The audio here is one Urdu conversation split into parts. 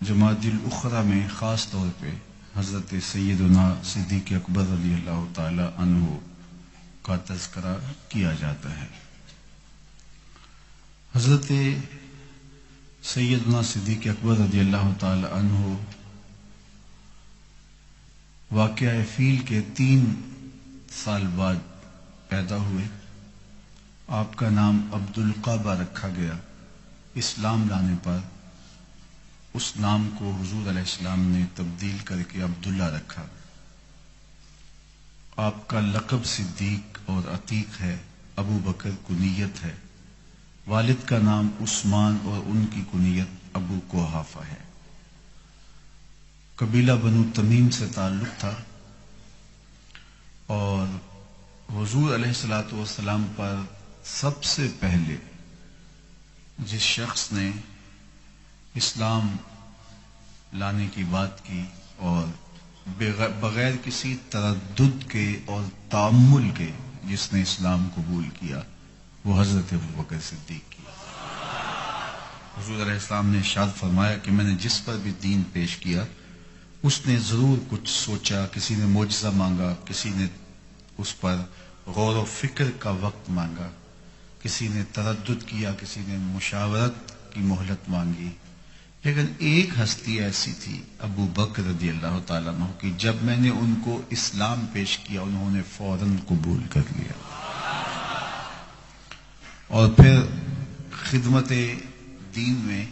جمادی الاخرى میں خاص طور پہ حضرت سیدنا صدیق اکبر رضی اللہ تعالی عنہ کا تذکرہ کیا جاتا ہے۔ حضرت سیدنا صدیق اکبر رضی اللہ تعالی عنہ واقعہ فیل کے 3 سال بعد پیدا ہوئے۔ آپ کا نام عبد القعبہ رکھا گیا۔ اسلام لانے پر اس نام کو حضور علیہ السلام نے تبدیل کر کے عبداللہ رکھا۔ آپ کا لقب صدیق اور عتیق ہے، ابو بکر کنیت ہے۔ والد کا نام عثمان اور ان کی کنیت ابو قحافہ ہے۔ قبیلہ بنو تمیم سے تعلق تھا، اور حضور علیہ الصلوۃ والسلام پر سب سے پہلے جس شخص نے اسلام لانے کی بات کی اور بغیر کسی تردد کے اور تعمل کے جس نے اسلام قبول کیا، وہ حضرت ابو بکر صدیق کی۔ حضور علیہ السلام نے ارشاد فرمایا کہ میں نے جس پر بھی دین پیش کیا اس نے ضرور کچھ سوچا، کسی نے معجزہ مانگا، کسی نے اس پر غور و فکر کا وقت مانگا، کسی نے تردد کیا، کسی نے مشاورت کی مہلت مانگی، لیکن ایک ہستی ایسی تھی ابو بکر رضی اللہ تعالیٰ عنہ کی، جب میں نے ان کو اسلام پیش کیا انہوں نے فوراً قبول کر لیا، اور پھر خدمت دین میں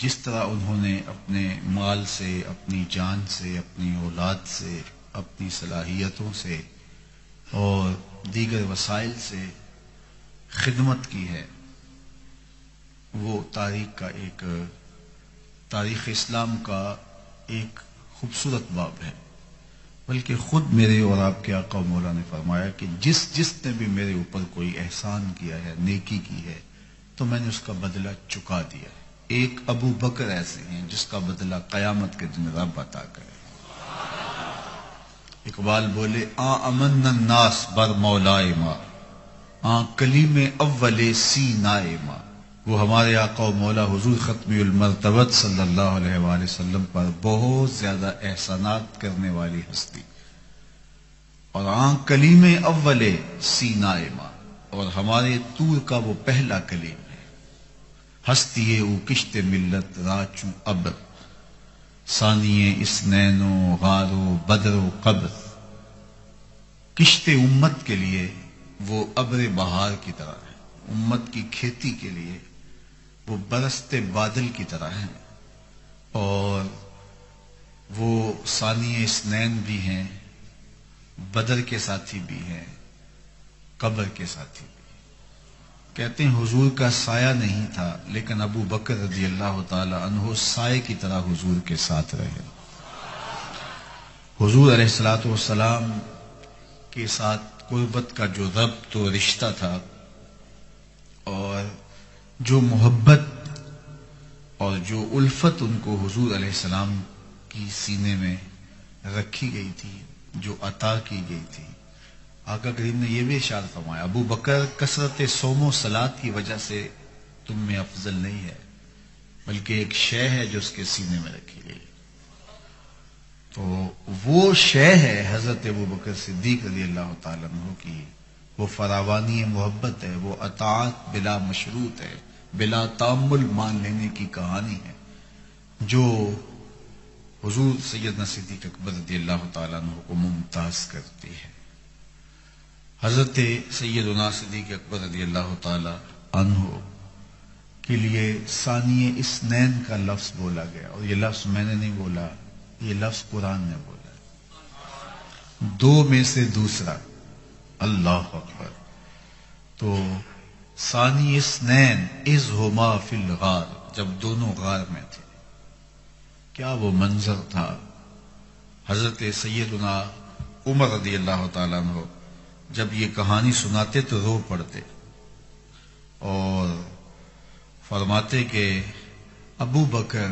جس طرح انہوں نے اپنے مال سے، اپنی جان سے، اپنی اولاد سے، اپنی صلاحیتوں سے اور دیگر وسائل سے خدمت کی ہے، وہ تاریخ اسلام کا ایک خوبصورت باب ہے۔ بلکہ خود میرے اور آپ کے آقا و مولا نے فرمایا کہ جس نے بھی میرے اوپر کوئی احسان کیا ہے، نیکی کی ہے، تو میں نے اس کا بدلہ چکا دیا ہے۔ ایک ابو بکر ایسے ہیں جس کا بدلہ قیامت کے دن رب عطا کرے۔ اقبال بولے امن الناس بر مولائے ماں کلیم اول سینائے ماں، وہ ہمارے آقا و مولا حضور ختم المرتبت صلی اللہ علیہ وآلہ وسلم پر بہت زیادہ احسانات کرنے والی ہستی، اور کلیم اول سینائے ماں، اور ہمارے طور کا وہ پہلا کلیم ہے۔ ہستی او کشت ملت راچو ابر، ثانی اسنین و غار و بدر و قبر، کشت امت کے لیے وہ ابر بہار کی طرح ہے، امت کی کھیتی کے لیے وہ برستے بادل کی طرح ہیں، اور وہ ثانی اسنین بھی ہیں، بدر کے ساتھی بھی ہیں، قبر کے ساتھی بھی۔ کہتے ہیں حضور کا سایہ نہیں تھا، لیکن ابو بکر رضی اللہ تعالی عنہ سائے کی طرح حضور کے ساتھ رہے۔ حضور علیہ الصلوۃ والسلام کے ساتھ قربت کا جو ربط و رشتہ تھا، اور جو محبت اور جو الفت ان کو حضور علیہ السلام کی سینے میں رکھی گئی تھی، جو عطا کی گئی تھی، آقا کریم نے یہ بھی ارشاد فرمایا ابو بکر کثرت صوم و صلات کی وجہ سے تم میں افضل نہیں ہے، بلکہ ایک شے ہے جو اس کے سینے میں رکھی گئی، تو وہ شے ہے حضرت ابو بکر صدیق رضی اللہ تعالیٰ عنہ کی، وہ فراوانی محبت ہے، وہ اطاعت بلا مشروط ہے، بلا تعمل مان لینے کی کہانی ہے، جو حضور سیدنا صدیق اکبر رضی اللہ تعالیٰ عنہ کو ممتاز کرتی ہے۔ حضرت سیدنا صدیق اکبر رضی اللہ تعالی عنہ کے لیے ثانی اسنین کا لفظ بولا گیا، اور یہ لفظ میں نے نہیں بولا، یہ لفظ قرآن نے بولا ہے، 2 میں سے دوسرا، اللہ اکبر۔ تو ثانی اسنین اذ ہما فی الغار، جب دونوں غار میں تھے، کیا وہ منظر تھا۔ حضرت سیدنا عمر رضی اللہ تعالیٰ عنہ جب یہ کہانی سناتے تو رو پڑتے اور فرماتے کہ ابو بکر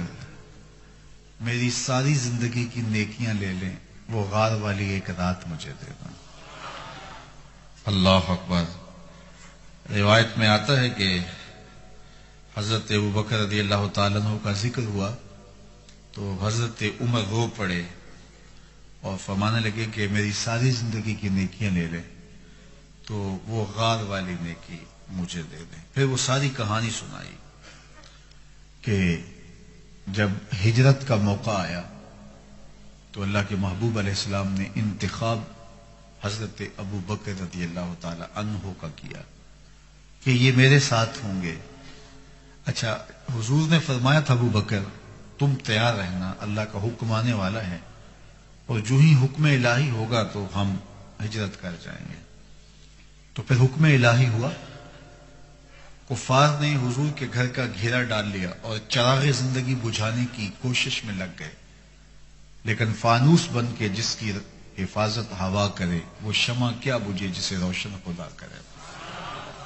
میری ساری زندگی کی نیکیاں لے لیں، وہ غار والی ایک رات مجھے دینا۔ اللہ اکبر۔ روایت میں آتا ہے کہ حضرت ابو بکر رضی اللہ تعالیٰ عنہ کا ذکر ہوا تو حضرت عمر رو پڑے اور فرمانے لگے کہ میری ساری زندگی کی نیکیاں لے لیں تو وہ غار والی نیکی مجھے دے دیں. پھر وہ ساری کہانی سنائی کہ جب ہجرت کا موقع آیا تو اللہ کے محبوب علیہ السلام نے انتخاب حضرت ابو بکر رضی اللہ تعالی عنہ کا کیا کہ یہ میرے ساتھ ہوں گے. اچھا، حضور نے فرمایا تھا ابو بکر تم تیار رہنا، اللہ کا حکم آنے والا ہے اور جو ہی حکم الہی ہوگا تو ہم ہجرت کر جائیں گے. تو پھر حکم الہی ہوا، کفار نے حضور کے گھر کا گھیرا ڈال لیا اور چراغ زندگی بجھانے کی کوشش میں لگ گئے، لیکن فانوس بن کے جس کی حفاظت ہوا کرے وہ شمع کیا بجھے جسے روشن خدا کرے.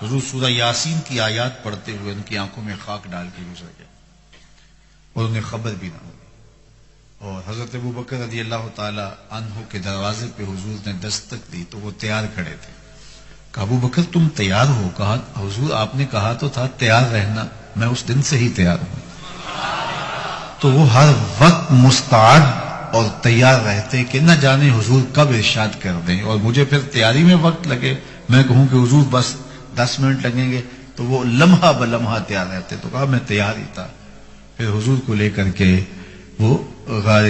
حضور سورہ یاسین کی آیات پڑھتے ہوئے ان کی آنکھوں میں خاک ڈال کے گزر گئے اور انہیں خبر بھی نہ ہوئی. اور حضرت ابو بکر رضی اللہ تعالی عنہ کے دروازے پہ حضور نے دستک دی تو وہ تیار کھڑے تھے. کہا ابو بکر تم تیار ہو؟ کہا حضور آپ نے کہا تو تھا تیار رہنا، میں اس دن سے ہی تیار ہوں. تو وہ ہر وقت مستعد اور تیار رہتے کہ نہ جانے حضور کب ارشاد کر دیں اور مجھے پھر تیاری میں وقت لگے، میں کہوں کہ حضور بس 10 منٹ لگیں گے، تو وہ لمحہ بلمحہ تیار رہتے. تو کہا میں تیار ہی تھا. پھر حضور کو لے کر کے وہ غار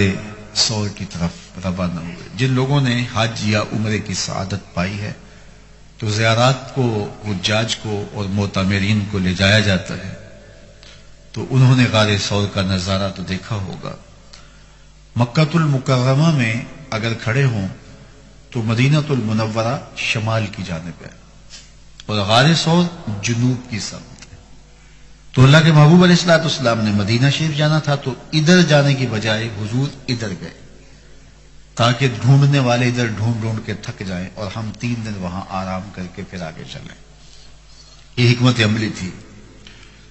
ثور کی طرف روانہ ہوئے. جن لوگوں نے حج یا عمرے کی سعادت پائی ہے تو زیارات کو، حجاج کو اور معتمرین کو لے جایا جاتا ہے، تو انہوں نے غار ثور کا نظارہ تو دیکھا ہوگا. مکہ المکرمہ میں اگر کھڑے ہوں تو مدینہ المنورہ شمال کی جانب ہے اور غار ثور جنوب کی سمت ہے. تو اللہ کے محبوب علیہ السلام نے مدینہ شریف جانا تھا تو ادھر جانے کی بجائے حضور ادھر گئے تاکہ ڈھونڈنے والے ادھر ڈھونڈ ڈھونڈ کے تھک جائیں اور ہم 3 دن وہاں آرام کر کے پھر آگے چلیں. یہ حکمت عملی تھی.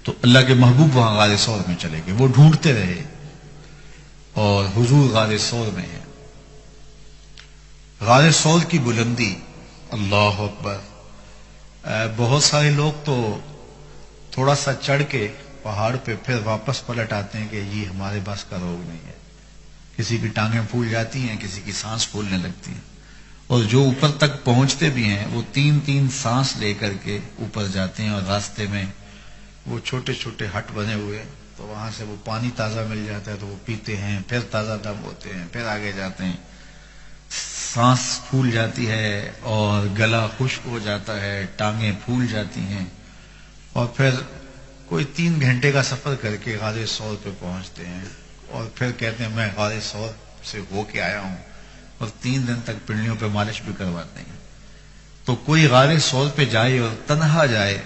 تو اللہ کے محبوب وہاں غار ثور میں چلے گئے. وہ ڈھونڈتے رہے اور حضور غار ثور میں ہے. غار ثور کی بلندی اللہ اکبر. بہت سارے لوگ تو تھوڑا سا چڑھ کے پہاڑ پہ پھر واپس پلٹ آتے ہیں کہ یہ ہمارے بس کا روگ نہیں ہے. کسی کی ٹانگیں پھول جاتی ہیں، کسی کی سانس پھولنے لگتی ہیں، اور جو اوپر تک پہنچتے بھی ہیں وہ 3 سانس لے کر کے اوپر جاتے ہیں. اور راستے میں وہ چھوٹے چھوٹے ہٹ بنے ہوئے، تو وہاں سے وہ پانی تازہ مل جاتا ہے تو وہ پیتے ہیں، پھر تازہ دم ہوتے ہیں، پھر آگے جاتے ہیں. سانس پھول جاتی ہے اور گلا خشک ہو جاتا ہے، ٹانگیں پھول جاتی ہیں، اور پھر کوئی 3 گھنٹے کا سفر کر کے غار ثور پہ پہنچتے ہیں اور پھر کہتے ہیں میں غار ثور سے ہو کے آیا ہوں، اور 3 دن تک پنڈلیوں پہ مالش بھی کرواتے ہیں. تو کوئی غار ثور پہ جائے اور تنہا جائے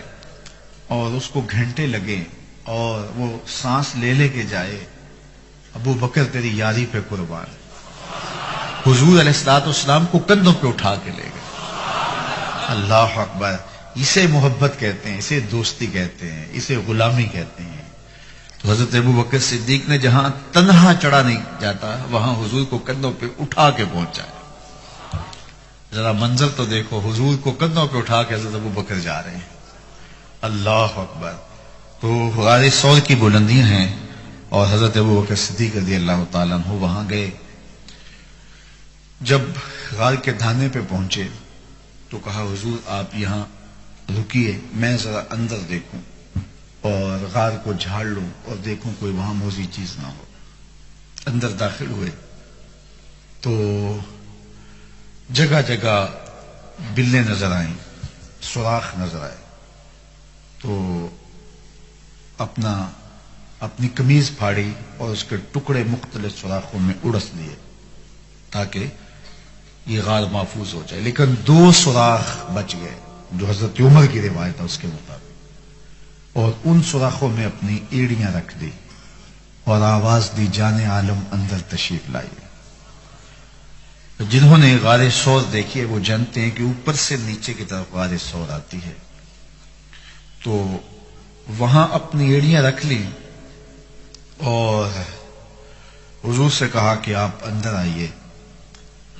اور اس کو گھنٹے لگے اور وہ سانس لے لے کے جائے، ابو بکر تیری یاری پہ قربان. حضور علیہ السلام کو کندھوں پہ اٹھا کے لے گئے. اللہ اکبر. اسے محبت کہتے ہیں، اسے دوستی کہتے ہیں، اسے غلامی کہتے ہیں. تو حضرت ابو بکر صدیق نے جہاں تنہا چڑھا نہیں جاتا وہاں حضور کو کندھوں پہ اٹھا کے پہنچایا. ذرا منظر تو دیکھو، حضور کو کندھوں پہ اٹھا کے حضرت ابو بکر جا رہے ہیں. اللہ اکبر. تو غار ثور کی بلندیاں ہیں اور حضرت ابو بکر صدیق رضی اللہ تعالیٰ عنہ وہاں گئے. جب غار کے دھانے پہ پہنچے تو کہا حضور آپ یہاں رکیے، میں ذرا اندر دیکھوں اور غار کو جھاڑ لوں اور دیکھوں کوئی وہاں موذی چیز نہ ہو. اندر داخل ہوئے تو جگہ جگہ بلیں نظر آئیں، سوراخ نظر آئے. تو اپنی قمیض پھاڑی اور اس کے ٹکڑے مختلف سوراخوں میں اڑس لیے تاکہ یہ غار محفوظ ہو جائے. لیکن 2 سوراخ بچ گئے جو حضرت عمر کی روایت ہے اس کے مطابق، اور ان سوراخوں میں اپنی ایڑیاں رکھ دی اور آواز دی جان عالم اندر تشریف لائیے. جنہوں نے غار ثور دیکھی ہے وہ جانتے ہیں کہ اوپر سے نیچے کی طرف غار ثور آتی ہے. تو وہاں اپنی ایڑیاں رکھ لی اور حضور سے کہا کہ آپ اندر آئیے.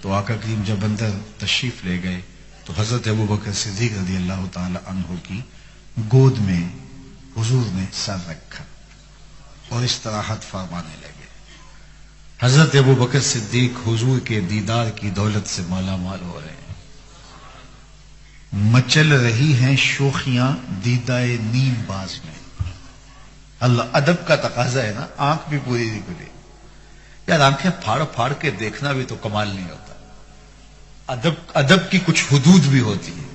تو آقا کریم جب اندر تشریف لے گئے تو حضرت ابو بکر صدیق رضی اللہ تعالی عنہ کی گود میں حضور نے سر رکھا اور استراحت فرمانے لگے. حضرت ابو بکر صدیق حضور کے دیدار کی دولت سے مالا مال ہو رہے ہیں. مچل رہی ہیں شوخیاں دیدائے نیم باز میں. اللہ ادب کا تقاضا ہے نا، آنکھ بھی پوری نہیں کھلی. یار آنکھیں پھاڑ پھاڑ کے دیکھنا بھی تو کمال نہیں ہوتا. ادب کی کچھ حدود بھی ہوتی ہے.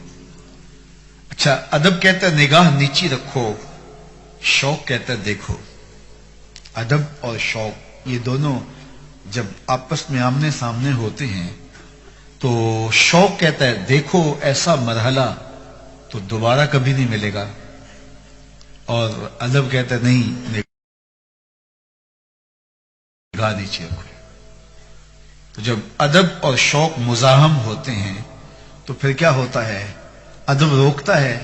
اچھا ادب کہتا ہے نگاہ نیچی رکھو، شوق کہتا ہے دیکھو. ادب اور شوق یہ دونوں جب آپس میں آمنے سامنے ہوتے ہیں تو شوق کہتا ہے دیکھو ایسا مرحلہ تو دوبارہ کبھی نہیں ملے گا، اور ادب کہتا ہے نہیں نگاہ نیچے رکھو. تو جب ادب اور شوق مزاحم ہوتے ہیں تو پھر کیا ہوتا ہے؟ ادب روکتا ہے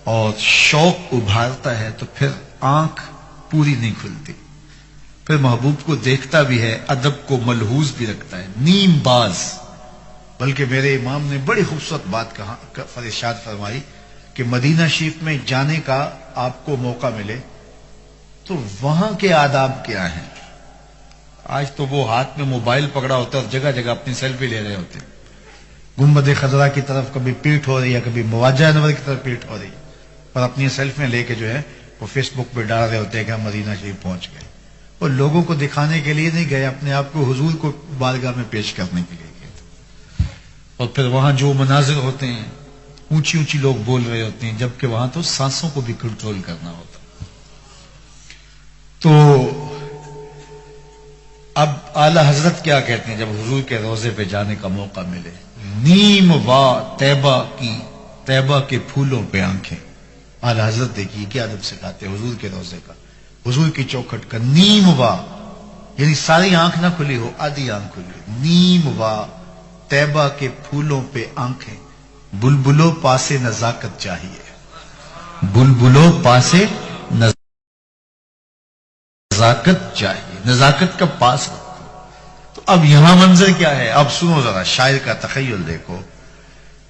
اور شوق ابھارتا ہے، تو پھر آنکھ پوری نہیں کھلتی. پھر محبوب کو دیکھتا بھی ہے، ادب کو ملحوظ بھی رکھتا ہے. نیم باز. بلکہ میرے امام نے بڑی خوبصورت بات کہا، ارشاد فرمائی کہ مدینہ شریف میں جانے کا آپ کو موقع ملے تو وہاں کے آداب کیا ہیں. آج تو وہ ہاتھ میں موبائل پکڑا ہوتا ہے اور جگہ جگہ اپنی سیلفی لے رہے ہوتے ہیں. گنبد خضرا کی طرف کبھی پیٹ ہو رہی ہے، کبھی مواجہ انور کی طرف پیٹ ہو رہی ہے، اور اپنی سیلفیاں لے کے جو ہے وہ فیس بک پہ ڈال رہے ہوتے ہیں کہ ہم مدینہ شریف پہنچ گئے. اور لوگوں کو دکھانے کے لیے نہیں گئے، اپنے آپ کو حضور کو بارگاہ میں پیش کرنے کے لیے گئے تھے. اور پھر وہاں جو مناظر ہوتے ہیں، اونچی اونچی لوگ بول رہے ہوتے ہیں، جبکہ وہاں تو سانسوں کو بھی کنٹرول کرنا ہوتا. تو اب اعلی حضرت کیا کہتے ہیں جب حضور کے روزے پہ جانے کا موقع ملے؟ نیم وا طیبہ کے پھولوں پہ آنکھیں. اعلی حضرت دیکھیے کیا ادب سکھاتے ہیں حضور کے روزے کا، حضور کی چوکھٹ کا. نیم وا یعنی ساری آنکھ نہ کھلی ہو، آدھی آنکھ کھلی. نیم وا طیبہ کے پھولوں پہ آنکھیں، بلبلوں پاسے نزاکت چاہیے. بلبلوں پاسے نزاکت چاہیے، نزاکت کا پاس رکھو. تو اب یہاں منظر کیا ہے؟ اب سنو ذرا، شاعر کا تخیل دیکھو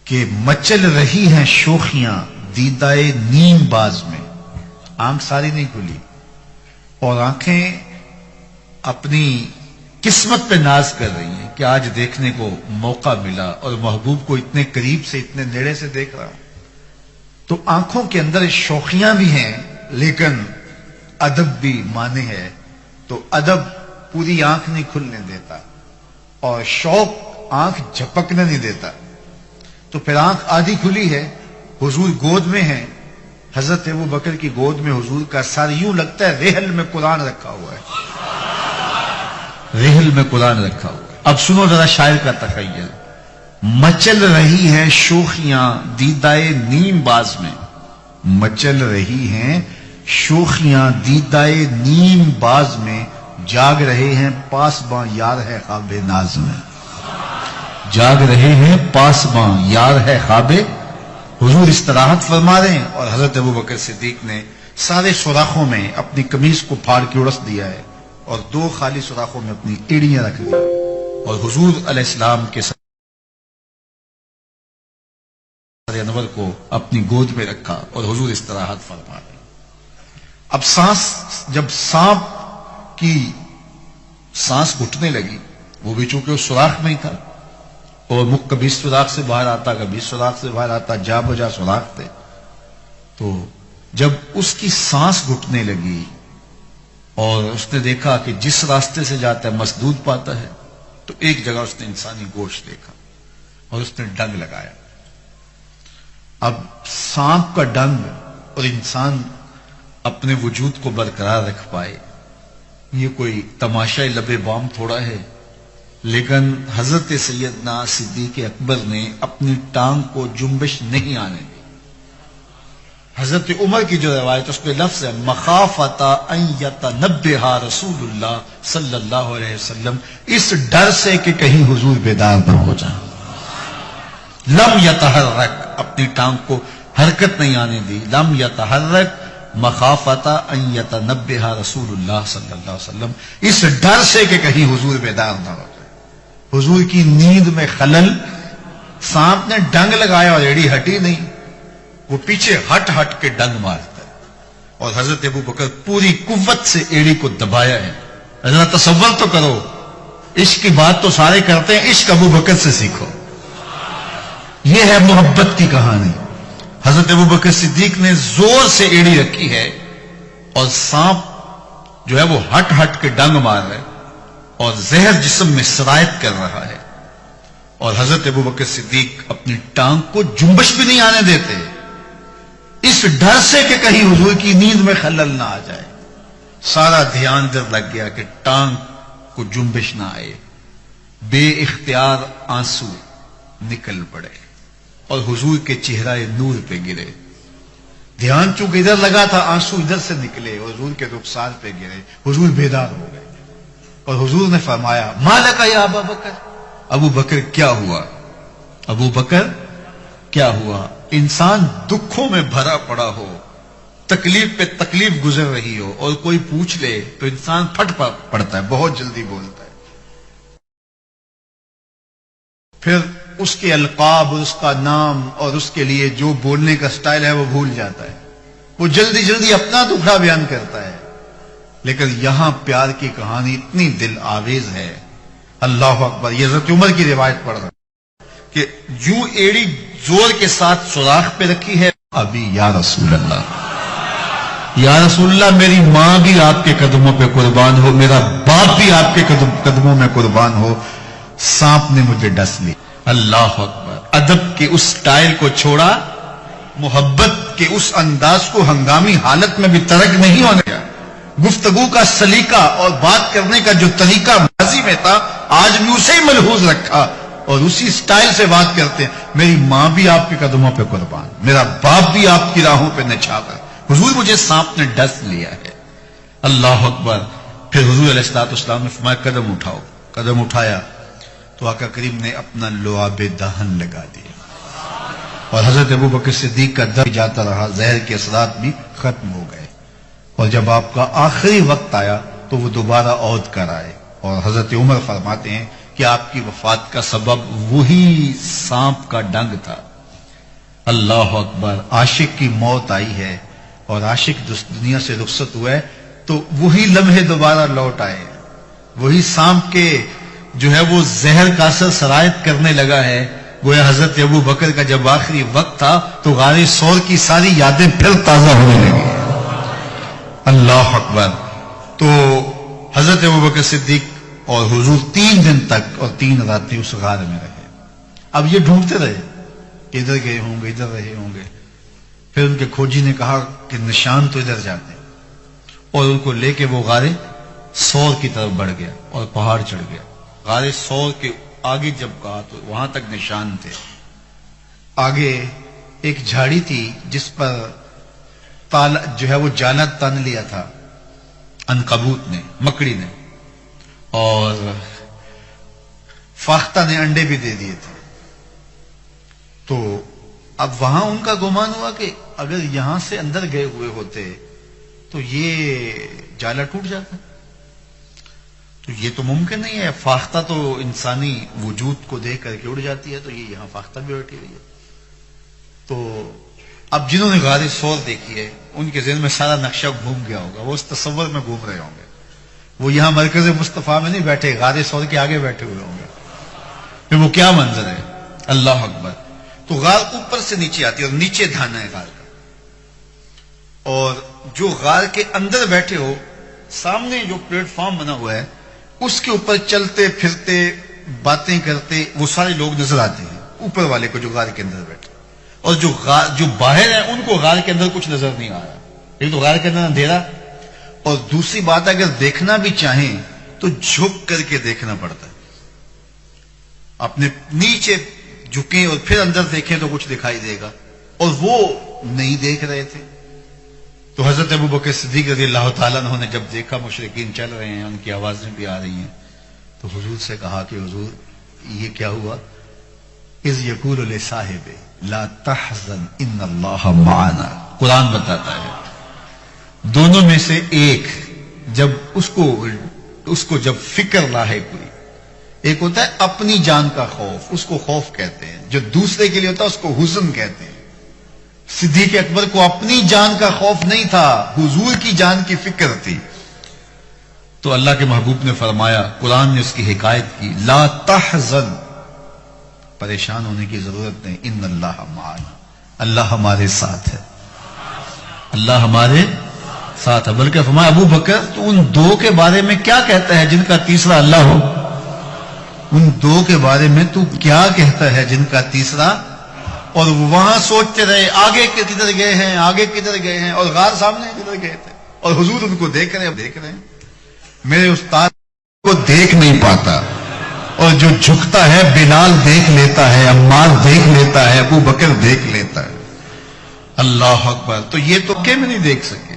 کہ مچل رہی ہیں شوخیاں دیدائے نیم باز میں. آنکھ ساری نہیں کھلی اور آنکھیں اپنی قسمت پہ ناز کر رہی ہیں کہ آج دیکھنے کو موقع ملا اور محبوب کو اتنے قریب سے اتنے نیڑے سے دیکھ رہا ہوں. تو آنکھوں کے اندر شوخیاں بھی ہیں لیکن ادب بھی مانے ہے. تو ادب پوری آنکھ نہیں کھلنے دیتا اور شوق آنکھ جھپکنے نہیں دیتا. تو پھر آنکھ آدھی کھلی ہے، حضور گود میں ہے. حضرت ابو بکر کی گود میں حضور کا سر یوں لگتا ہے ریحل میں قرآن رکھا ہوا ہے. ریحل میں قرآن رکھا ہوا ہے. اب سنو ذرا شاعر کا تخیل. مچل رہی ہیں شوخیاں دیدائے نیم باز میں. مچل رہی ہیں شوخیاں دیدائے نیم باز میں، جاگ رہے ہیں پاسباں یار ہے خواب ناز میں. جاگ رہے ہیں پاسباں یار ہے خواب. حضور استراحت فرما رہے ہیں اور حضرت ابو بکر صدیق نے سارے سوراخوں میں اپنی قمیص کو پھاڑ کے اڑس دیا ہے اور 2 خالی سوراخوں میں اپنی ایڑیاں رکھ دی اور حضور علیہ السلام کے سر انور کو اپنی گود میں رکھا اور حضور استراحت فرما رہے ہیں. اب جب سانپ کی سانس گھٹنے لگی، وہ بھی چونکہ اس سوراخ میں ہی تھا اور مکھ کبھی سوراخ سے باہر آتا کبھی سوراخ سے باہر آتا، جا بجا سوراخ تھے. تو جب اس کی سانس گھٹنے لگی اور اس نے دیکھا کہ جس راستے سے جاتا ہے مسدود پاتا ہے، تو ایک جگہ اس نے انسانی گوشت دیکھا اور اس نے ڈنگ لگایا. اب سانپ کا ڈنگ اور انسان اپنے وجود کو برقرار رکھ پائے، یہ کوئی تماشائی لب بام تھوڑا ہے. لیکن حضرت سیدنا صدیق اکبر نے اپنی ٹانگ کو جنبش نہیں آنے دی. حضرت عمر کی جو روایت اس پہ لفظ ہے مخافۃ ان یتنبہ رسول اللہ صلی اللہ علیہ وسلم، اس ڈر سے کہ کہیں حضور بیدار نہ ہو جائیں. لم یتحرک، اپنی ٹانگ کو حرکت نہیں آنے دی. لم یتحرک مخافۃ ان یتنبہ رسول اللہ صلی اللہ علیہ وسلم، اس ڈر سے کہ کہیں حضور بیدار نہ ہو جائے. حضور کی نیند میں خلل. سانپ نے ڈنگ لگایا اور ایڑی ہٹی نہیں، وہ پیچھے ہٹ ہٹ کے ڈنگ مارتا ہے اور حضرت ابو بکر پوری قوت سے ایڑی کو دبایا ہے. حضرت تصور تو کرو عشق کی بات تو سارے کرتے ہیں، عشق ابو بکر سے سیکھو. یہ ہے محبت کی کہانی. حضرت ابو بکر صدیق نے زور سے ایڑی رکھی ہے اور سانپ جو ہے وہ ہٹ ہٹ کے ڈنگ مار رہا ہے اور زہر جسم میں سرایت کر رہا ہے، اور حضرت ابو بکر صدیق اپنی ٹانگ کو جنبش بھی نہیں آنے دیتے، اس ڈر سے کہ کہیں حضور کی نیند میں خلل نہ آ جائے. سارا دھیان ادھر لگ گیا کہ ٹانگ کو جنبش نہ آئے. بے اختیار آنسو نکل پڑے اور حضور کے چہرہ نور پہ گرے. دھیان چونکہ ادھر لگا تھا، آنسو ادھر سے نکلے اور حضور کے رخسار پہ گرے. حضور بیدار ہو گئے اور حضور نے فرمایا ما لک یا ابا بکر، ابو بکر کیا ہوا؟ ابو بکر کیا ہوا؟ انسان دکھوں میں بھرا پڑا ہو، تکلیف پہ تکلیف گزر رہی ہو اور کوئی پوچھ لے تو انسان پھٹ پڑتا ہے، بہت جلدی بولتا ہے. پھر اس کے القاب، اس کا نام اور اس کے لیے جو بولنے کا سٹائل ہے وہ بھول جاتا ہے. وہ جلدی جلدی اپنا دکھڑا بیان کرتا ہے. لیکن یہاں پیار کی کہانی اتنی دل آویز ہے. اللہ اکبر. یہ حضرت عمر کی روایت پڑھ رہا ہے کہ یوں ایڑی زور کے ساتھ سوراخ پہ رکھی ہے. ابھی یا رسول اللہ، یا رسول اللہ، میری ماں بھی آپ کے قدموں پہ قربان ہو، میرا باپ بھی آپ کے قدموں میں قربان ہو، سانپ نے مجھے ڈس لی. اللہ اکبر. ادب کے اس سٹائل کو چھوڑا، محبت کے اس انداز کو ہنگامی حالت میں بھی ترک نہیں ہونے دیا. گفتگو کا سلیقہ اور بات کرنے کا جو طریقہ ماضی میں تھا آج بھی اسے ہی ملحوظ رکھا اور اسی سٹائل سے بات کرتے ہیں. میری ماں بھی آپ کے قدموں پہ قربان، میرا باپ بھی آپ کی راہوں پہ نچھاور، حضور مجھے سانپ نے ڈس لیا ہے. اللہ اکبر. پھر حضور علیہ السلام نے فرمایا قدم اٹھاؤ. قدم اٹھایا تو آقا کریم نے اپنا لعاب دہن لگا دیا اور حضرت ابو بکر صدیق کا درد جاتا رہا، زہر کے اثرات بھی ختم ہو گئے. اور جب آپ کا آخری وقت آیا تو وہ دوبارہ عود کر آئے اور حضرت عمر فرماتے ہیں کہ آپ کی وفات کا سبب وہی سانپ کا ڈنگ تھا. اللہ اکبر. عاشق کی موت آئی ہے اور عاشق دنیا سے رخصت ہوا ہے تو وہی لمحے دوبارہ لوٹ آئے. وہی سانپ کے جو ہے وہ زہر کا اثر سرایت کرنے لگا ہے. گویا حضرت ابو بکر کا جب آخری وقت تھا تو غار ثور کی ساری یادیں پھر تازہ ہونے لگی. اللہ اکبر. تو حضرت ابو بکر صدیق اور حضور 3 دن تک اور 3 راتیں اس غار میں رہے. اب یہ ڈھونڈتے رہے کہ ادھر گئے ہوں گے، ادھر رہے ہوں گے. پھر ان کے کھوجی نے کہا کہ نشان تو ادھر جاتے ہیں، اور ان کو لے کے وہ غار ثور کی طرف بڑھ گیا اور پہاڑ چڑھ گیا. غار ثور کے آگے جب کہا تو وہاں تک نشان تھے. آگے ایک جھاڑی تھی جس پر تالا جو ہے وہ جالا تن لیا تھا عنکبوت نے، مکڑی نے، اور فاختہ نے انڈے بھی دے دیے تھے. تو اب وہاں ان کا گمان ہوا کہ اگر یہاں سے اندر گئے ہوئے ہوتے تو یہ جالا ٹوٹ جاتا. تو یہ تو ممکن نہیں ہے، فاختہ تو انسانی وجود کو دیکھ کر کے اڑ جاتی ہے، تو یہ یہاں فاختہ بھی بیٹھی ہوئی ہے. تو اب جنہوں نے غار ثور دیکھی ہے ان کے ذہن میں سارا نقشہ گھوم گیا ہوگا، وہ اس تصور میں گھوم رہے ہوں گے. وہ یہاں مرکز مصطفیٰ میں نہیں بیٹھے، غار ثور کے آگے بیٹھے ہوئے ہوں گے. پھر وہ کیا منظر ہے. اللہ اکبر. تو غار اوپر سے نیچے آتی ہے اور نیچے دھانا ہے غار کا، اور جو غار کے اندر بیٹھے ہو سامنے جو پلیٹ فارم بنا ہوا ہے اس کے اوپر چلتے پھرتے باتیں کرتے وہ سارے لوگ نظر آتے ہیں اوپر والے کو جو غار کے اندر بیٹھے، اور جو باہر ہیں ان کو غار کے اندر کچھ نظر نہیں آ رہا. ایک تو غار کے اندر اندھیرا، اور دوسری بات اگر دیکھنا بھی چاہیں تو جھک کر کے دیکھنا پڑتا ہے. اپنے نیچے جھکیں اور پھر اندر دیکھیں تو کچھ دکھائی دے گا، اور وہ نہیں دیکھ رہے تھے. تو حضرت ابو بکر صدیق رضی اللہ تعالیٰ عنہ نے جب دیکھا مشرکین چل رہے ہیں، ان کی آوازیں بھی آ رہی ہیں، تو حضور سے کہا کہ حضور یہ کیا ہوا؟ اذ یقول لصاحب لا تحزن ان اللہ معنا. قرآن بتاتا ہے دونوں میں سے ایک جب اس کو جب فکر لاحق ہوئی، ایک ہوتا ہے اپنی جان کا خوف، اس کو خوف کہتے ہیں، جو دوسرے کے لیے ہوتا ہے اس کو حزن کہتے ہیں. صدیق اکبر کو اپنی جان کا خوف نہیں تھا، حضور کی جان کی فکر تھی. تو اللہ کے محبوب نے فرمایا، قرآن نے اس کی حکایت کی، لا تحزن، پریشان ہونے کی ضرورت نہیں، ان اللہ معنا، اللہ ہمارے ساتھ ہے، اللہ ہمارے ساتھ ہے۔ بلکہ فرمایا ابو بکر تو ان دو کے بارے میں کیا کہتا ہے جن کا تیسرا اللہ ہو؟ ان دو کے بارے میں تو کیا کہتا ہے جن کا تیسرا؟ اور وہاں سوچتے رہے آگے کدھر گئے ہیں، آگے کدھر گئے ہیں، اور غار سامنے کدھر گئے تھے، اور حضور ان کو دیکھ رہے ہیں۔ میرے استاد کو دیکھ نہیں پاتا، اور جو جھکتا ہے بلال دیکھ لیتا ہے، عمار دیکھ لیتا ہے، ابو بکر دیکھ لیتا ہے۔ اللہ اکبر۔ تو یہ تو کہ میں نہیں دیکھ سکے،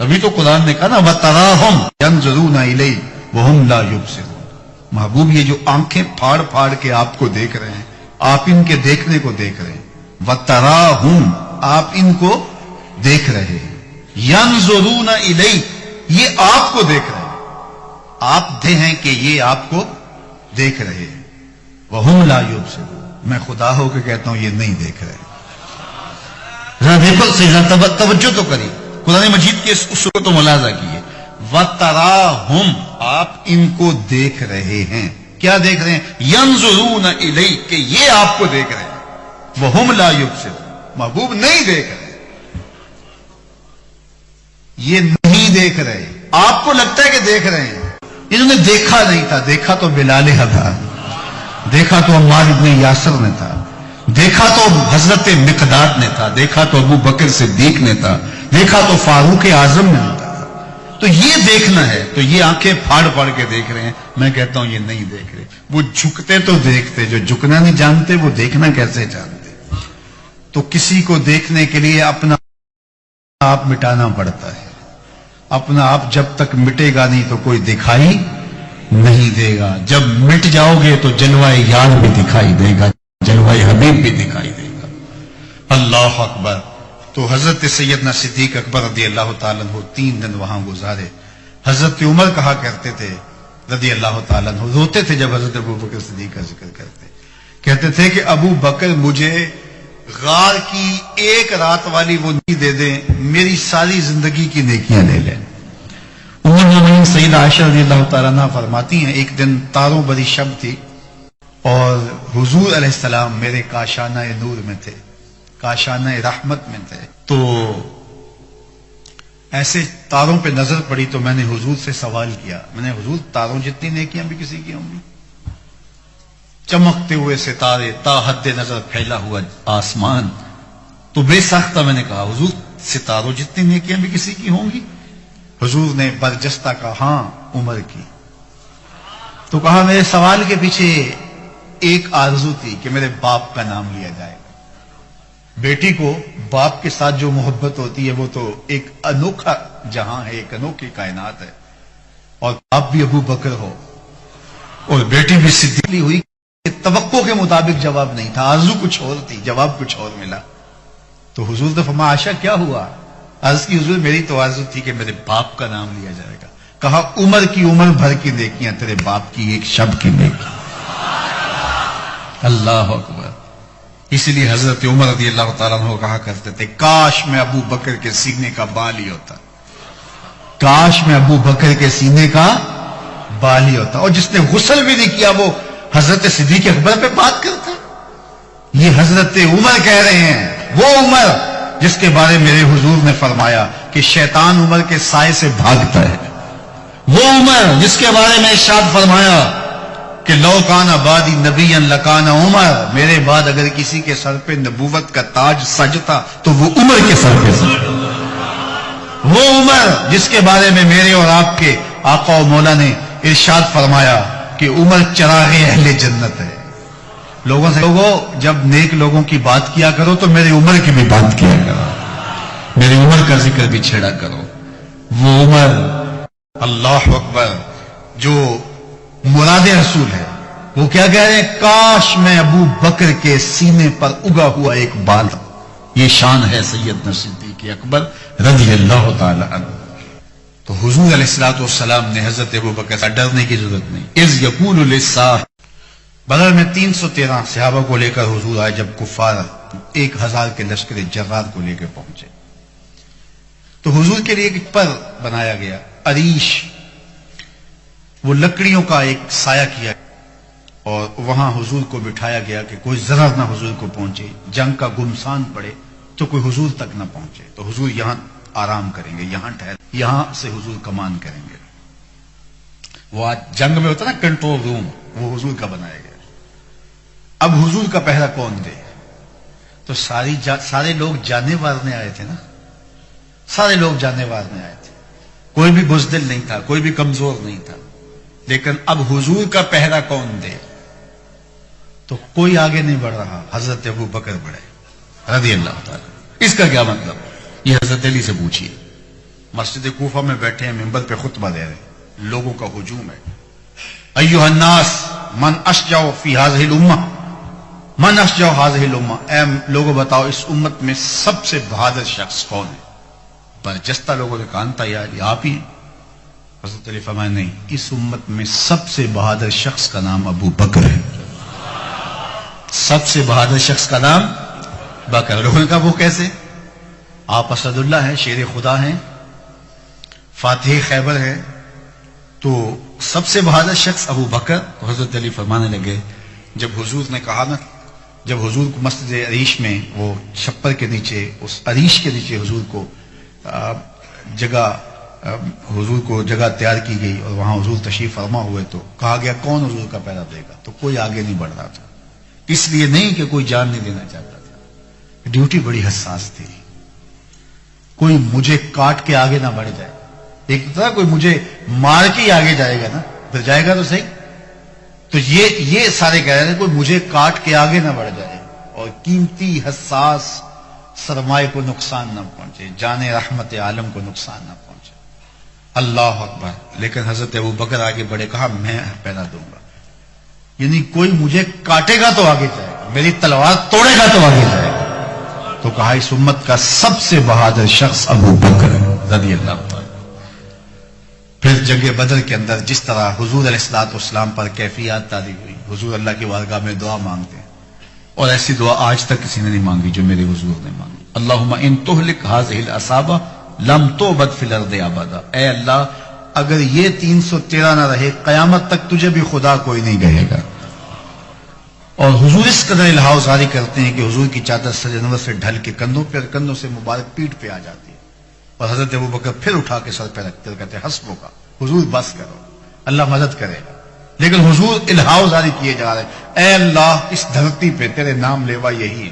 ابھی تو قرآن نے کہا نا وَتَرَاهُمْ يَنْظُرُونَ إِلَيْهِ وَهُمْ لَا يُبْصِرُونَ۔ محبوب یہ جو آنکھیں پھاڑ پھاڑ کے آپ کو دیکھ رہے ہیں، آپ ان کے دیکھنے کو دیکھ رہے ہیں، وَتَرَاهُمْ، آپ ان کو دیکھ رہے ہیں، يَنْظُرُونَ إِلَيْهِ، یہ آپ کو دیکھ رہے ہیں، آپ دے ہیں کہ یہ آپ کو دیکھ رہے ہیں، وَهُمْ لَا يُبْصِرُونَ، میں خدا ہو کے کہتا ہوں یہ نہیں دیکھ رہے۔ توجہ تو کریے، قرآن مجید کے اس اصول کو ملاحظہ کیے، وَتَرَاهُمْ، آپ ان کو دیکھ رہے ہیں، کیا دیکھ رہے ہیں؟ يَنْظُرُونَ إِلَيْكَ، کہ یہ آپ کو دیکھ رہے ہیں، وَهُمْ لَا يُبْصِرُونَ، محبوب نہیں دیکھ رہے، یہ نہیں دیکھ رہے، آپ کو لگتا ہے کہ دیکھ رہے ہیں، انہوں نے دیکھا نہیں تھا، دیکھا تو بلال تھا، دیکھا تو عمار ابن یاسر نے تھا، دیکھا تو حضرت مقداد نے تھا، دیکھا تو ابو بکر صدیق نے تھا، دیکھا تو فاروق اعظم نے تھا۔ تو یہ دیکھنا ہے، تو یہ آنکھیں پھاڑ پھاڑ کے دیکھ رہے ہیں، میں کہتا ہوں یہ نہیں دیکھ رہے۔ وہ جھکتے تو دیکھتے، جو جھکنا نہیں جانتے وہ دیکھنا کیسے جانتے؟ تو کسی کو دیکھنے کے لیے اپنا آپ مٹانا پڑتا ہے، اپنا آپ جب تک مٹے گا نہیں تو کوئی دکھائی نہیں دے گا، جب مٹ جاؤ گے تو جلوہ یار بھی دکھائی دے گا، جلوہ حبیب بھی دکھائی دے گا۔ اللہ اکبر۔ تو حضرت سیدنا صدیق اکبر رضی اللہ تعالیٰ عنہ 3 دن وہاں گزارے۔ حضرت عمر کہا کرتے تھے رضی اللہ تعالیٰ عنہ، روتے تھے جب حضرت ابو بکر صدیق کا ذکر کرتے، کہتے تھے کہ ابو بکر مجھے غار کی ایک رات والی وہ نیکی دے دیں، میری ساری زندگی کی نیکیاں لے لیں۔ ام المؤمنین سیدہ عائشہ رضی اللہ تعالیٰ عنہ فرماتی ہیں، ایک دن تاروں بری شب تھی اور حضور علیہ السلام میرے کاشانہ نور میں تھے، کاشانہ رحمت میں تھے، تو ایسے تاروں پہ نظر پڑی تو میں نے حضور سے سوال کیا، میں نے حضور تاروں جتنی نیکیاں بھی کسی کی ہوں گی؟ چمکتے ہوئے ستارے، تا حد نظر پھیلا ہوا آسمان، تو بے ساختہ میں نے کہا حضور ستاروں جتنی نیکیاں بھی کسی کی ہوں گی؟ حضور نے برجستہ کہا ہاں عمر کی۔ تو کہا میرے سوال کے پیچھے ایک آرزو تھی کہ میرے باپ کا نام لیا جائے گا۔ بیٹی کو باپ کے ساتھ جو محبت ہوتی ہے وہ تو ایک انوکھا جہاں ہے، ایک انوکھی کائنات ہے، اور باپ بھی ابو بکر ہو اور بیٹی بھی صدیق ہوئی، توقع کے مطابق جواب نہیں تھا، آرزو کچھ اور تھی، جواب کچھ اور ملا۔ تو حضور نے فرمایا عائشہ کیا ہوا؟ عرض کی حضور میری تو آرزو تھی کہ میرے باپ کا نام لیا جائے گا۔ کہا عمر کی عمر بھر کی نیکیاں تیرے باپ کی ایک شب کی نیکی۔ اللہ اکبر۔ اسی لیے حضرت عمر رضی اللہ تعالیٰ عنہ کہا کرتے تھے کاش میں ابو بکر کے سینے کا بال ہی ہوتا، کاش میں ابو بکر کے سینے کا بال ہی ہوتا۔ اور جس نے غسل بھی نہیں کیا وہ حضرت صدیق اکبر پہ بات کرتا ہے۔ یہ حضرت عمر کہہ رہے ہیں، وہ عمر جس کے بارے میرے حضور نے فرمایا کہ شیطان عمر کے سائے سے بھاگتا ہے، وہ عمر جس کے بارے میں ارشاد فرمایا کہ لو کان بعدی نبی لکان عمر، میرے بعد اگر کسی کے سر پہ نبوت کا تاج سجتا تو وہ عمر کے سر پہ سجتا۔ وہ عمر جس کے بارے میں میرے اور آپ کے آقا و مولا نے ارشاد فرمایا کہ عمر چراغ اہل جنت ہے۔ لوگوں سے لوگوں جب نیک لوگوں کی بات کیا کرو تو میری عمر کی بھی بات کیا کرو، میری عمر کا ذکر بھی چھیڑا کرو۔ وہ عمر اللہ اکبر جو مراد رسول ہے، وہ کیا کہہ رہے ہیں؟ کاش میں ابو بکر کے سینے پر اگا ہوا ایک بال۔ یہ شان ہے سیدنا صدیق اکبر رضی اللہ تعالی عنہ۔ تو حضور علیہ الصلوۃ والسلام نے حضرت ابو بکر سے ڈرنے کی ضرورت نہیں۔ اذ یقول للصاحب، بدر میں 313 صحابہ کو لے کر حضور آئے جب کفار 1000 کے لشکر جرار کو لے کے پہنچے، تو حضور کے لیے ایک پر بنایا گیا، عریش، وہ لکڑیوں کا ایک سایہ کیا اور وہاں حضور کو بٹھایا گیا کہ کوئی ضرر نہ حضور کو پہنچے، جنگ کا گمسان پڑے تو کوئی حضور تک نہ پہنچے، تو حضور یہاں آرام کریں گے، یہاں ٹھہر، یہاں سے حضور کمان کریں گے۔ وہ آج جنگ میں ہوتا نا کنٹرول روم، وہ حضور کا بنایا گیا۔ اب حضور کا پہرا کون دے؟ تو سارے لوگ جانے مارنے آئے تھے نا، سارے لوگ جانے مارنے آئے تھے، کوئی بھی بزدل نہیں تھا، کوئی بھی کمزور نہیں تھا، لیکن اب حضور کا پہرا کون دے؟ تو کوئی آگے نہیں بڑھ رہا، حضرت ابو بکر بڑھے رضی اللہ تعالی۔ اس کا کیا مطلب؟ یہ حضرت علی سے پوچھیے۔ مسجد کوفہ میں بیٹھے ہیں، ممبر پہ خطبہ دے رہے ہیں، لوگوں کا ہجوم ہے۔ ایھا الناس من اشجع فی ہذہ الامہ، من اشجع ہذہ الامہ، اے لوگوں بتاؤ اس امت میں سب سے بہادر شخص کون ہے؟ برجستہ لوگوں نے کہا انت یا علی، آپ ہی ہیں۔ حضرت علی فرمائے نہیں، اس امت میں سب سے بہادر شخص کا نام ابو بکر ہے، سب سے بہادر شخص کا نام بکر۔ لوگوں نے کہا وہ کیسے؟ آپ اسد اللہ ہیں، شیر خدا ہیں، فاتح خیبر ہیں، تو سب سے بہادر شخص ابو بکر۔ تو حضرت علی فرمانے لگے جب حضور نے کہا نا، جب حضور کو مسجد عریش میں وہ چھپر کے نیچے، اس عریش کے نیچے حضور کو حضور کو جگہ تیار کی گئی اور وہاں حضور تشریف فرما ہوئے، تو کہا گیا کون حضور کا پہرا دے گا؟ تو کوئی آگے نہیں بڑھ رہا تھا، اس لیے نہیں کہ کوئی جان نہیں دینا چاہتا تھا، ڈیوٹی بڑی حساس تھی، کوئی مجھے کاٹ کے آگے نہ بڑھ جائے۔ ایک طرح کوئی مجھے مار کے ہی آگے جائے گا نا، پھر جائے گا تو صحیح، تو یہ سارے کہہ رہے تھے کوئی مجھے کاٹ کے آگے نہ بڑھ جائے اور قیمتی حساس سرمائے کو نقصان نہ پہنچے، جان رحمت عالم کو نقصان نہ پہنچے۔ اللہ اکبر۔ لیکن حضرت ابو بکر آگے بڑھے، کہا میں پہنا دوں گا، یعنی کوئی مجھے کاٹے گا تو آگے جائے گا، میری تلوار توڑے گا تو آگے جائے گا۔ تو کہا اس امت کا سب سے بہادر شخص ابو بکر رضی اللہ عنہ۔ پھر جنگ بدر کے اندر جس طرح حضور علیہ الصلوۃ والسلام پر کیفیات تاری ہوئی، حضور اللہ کی بارگاہ میں دعا مانگتے ہیں، اور ایسی دعا آج تک کسی نے نہیں مانگی جو میرے حضور نے مانگی۔ اللہم ان تہلک ہذہ العصابہ لم تعبد فی الارض ابدا، اے اللہ اگر یہ 313 نہ رہے قیامت تک تجھے بھی خدا کوئی نہیں کہے گا۔ اور حضور اس قدر الہاؤ جاری کرتے ہیں کہ حضور کی چادر سر انور سے ڈھل کے کندھوں سے مبارک پیٹھ پہ آ جاتی ہے، اور حضرت ابو بکر پھر اٹھا کے سر پہ رکھتے اور کہتے ہیں حسبو کا، حضور بس کرو، اللہ مدد کرے گا۔ لیکن حضور الہاؤ جاری کیے جا رہے ہیں، اے اللہ اس دھرتی پہ تیرے نام لیوا یہی ہے،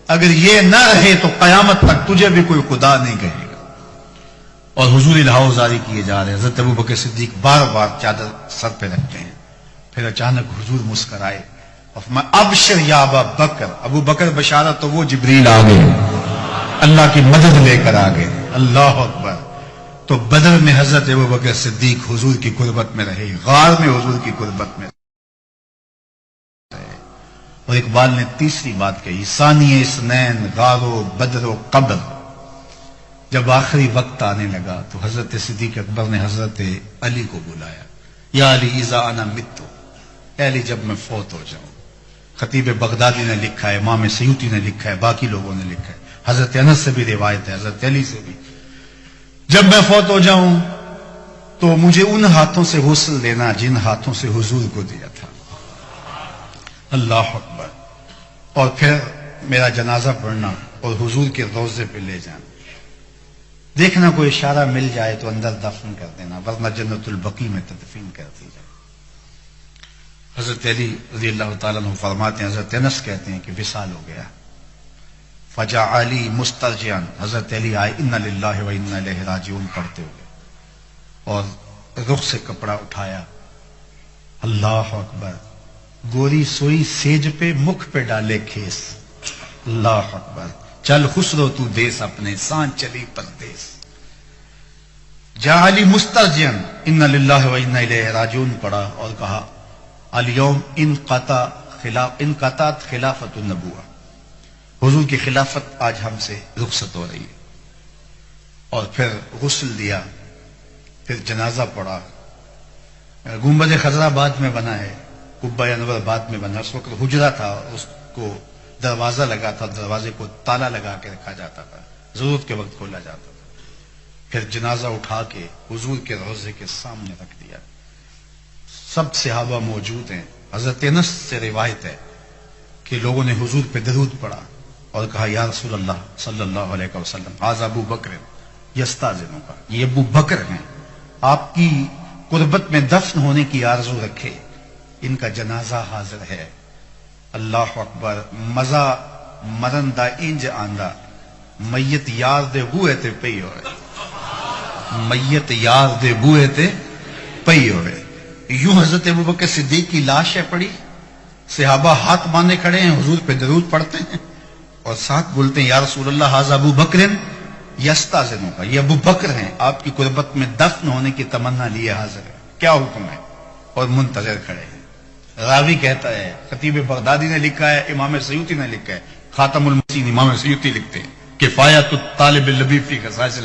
اگر یہ نہ رہے تو قیامت تک تجھے بھی کوئی خدا نہیں کہے گا۔ اور حضور الہاؤ جاری کیے جا رہے ہیں۔ حضرت ابو بکر صدیق بار بار چادر سر پہ رکھتے ہیں، پھر اچانک حضور مسکرائے اور فرمایا ابشر یا ابا بکر، ابو بکر بشارت، تو وہ جبریل آ گئے، اللہ کی مدد لے کر آ گئے۔ اللہ اکبر۔ تو بدر میں حضرت ابو بکر صدیق حضور کی قربت میں رہے، غار میں حضور کی قربت میں رہے۔ اور اقبال نے تیسری بات کہی، ثانی اثنین غار و بدر و قبر۔ جب آخری وقت آنے لگا تو حضرت صدیق اکبر نے حضرت علی کو بلایا، یا علی اذا انا متو، اے علی جب میں فوت ہو جاؤں۔ خطیب بغدادی نے لکھا ہے، امام سیوطی نے لکھا ہے، باقی لوگوں نے لکھا ہے، حضرت انس سے بھی روایت ہے، حضرت علی سے بھی، جب میں فوت ہو جاؤں تو مجھے ان ہاتھوں سے غسل دینا جن ہاتھوں سے حضور کو دیا تھا۔ اللہ اکبر۔ اور پھر میرا جنازہ پڑھنا اور حضور کے روضے پہ لے جانا، دیکھنا کوئی اشارہ مل جائے تو اندر دفن کر دینا، ورنہ جنت البقیع میں تدفین کر دی جائے۔ حضرت علی رضی اللہ تعالیٰ عنہ فرماتے ہیں، حضرت انس کہتے ہیں کہ وصال ہو گیا، فجاء علی مسترجعا، حضرت علی آئے انا للہ و انا الیہ راجعون پڑھتے ہوئے، اور رخ سے کپڑا اٹھایا، اللہ اکبر، گوری سوئی سیج پہ مکھ پہ ڈالے کھیس، اللہ اکبر، چل خسرو تو دیس اپنے، سان چلی پردیس۔ جا علی مسترجعا انا للہ و انا الیہ راجعون پڑھا اور کہا الیوم انقطعت خلافت النبوہ، حضور کی خلافت آج ہم سے رخصت ہو رہی ہے۔ اور پھر غسل دیا، پھر جنازہ پڑھا۔ گنبد خضرا بعد میں بنا ہے، قبہ انور بعد میں بنا، اس وقت حجرہ تھا، اس کو دروازہ لگا تھا، دروازے کو تالا لگا کے رکھا جاتا تھا، ضرورت کے وقت کھولا جاتا تھا۔ پھر جنازہ اٹھا کے حضور کے روضے کے سامنے رکھ دیا، سب صحابہ موجود ہیں. حضرت انس سے روایت ہے کہ لوگوں نے حضور پہ درود پڑھا اور کہا یا رسول اللہ صلی اللہ علیہ وسلم ھذا ابو بکر یستاذنک، یہ ابو بکر ہیں، آپ کی قربت میں دفن ہونے کی آرزو رکھے، ان کا جنازہ حاضر ہے. اللہ اکبر. مزہ مرن دا انج آندا میت یار دے بوئے تے پئی ہوئے، میت یار دے بوئے تے پئی ہوئے. یوں حضرت ابوبکر صدیق کی لاش ہے پڑی، صحابہ ہاتھ باندھے کھڑے ہیں، حضور پہ درود پڑھتے ہیں اور ساتھ بولتے ہیں یا رسول اللہ ھذا ابو بکر یستاذنک، یہ ابو بکر ہیں، آپ کی قربت میں دفن ہونے کی تمنا لیے حاضر ہے، کیا حکم ہے؟ اور منتظر کھڑے ہیں. راوی کہتا ہے، خطیب بغدادی نے لکھا ہے، امام سیوطی نے لکھا ہے، خاتم المسین امام سیوطی لکھتے ہیں کفایت الطالب اللبیب فی خصائص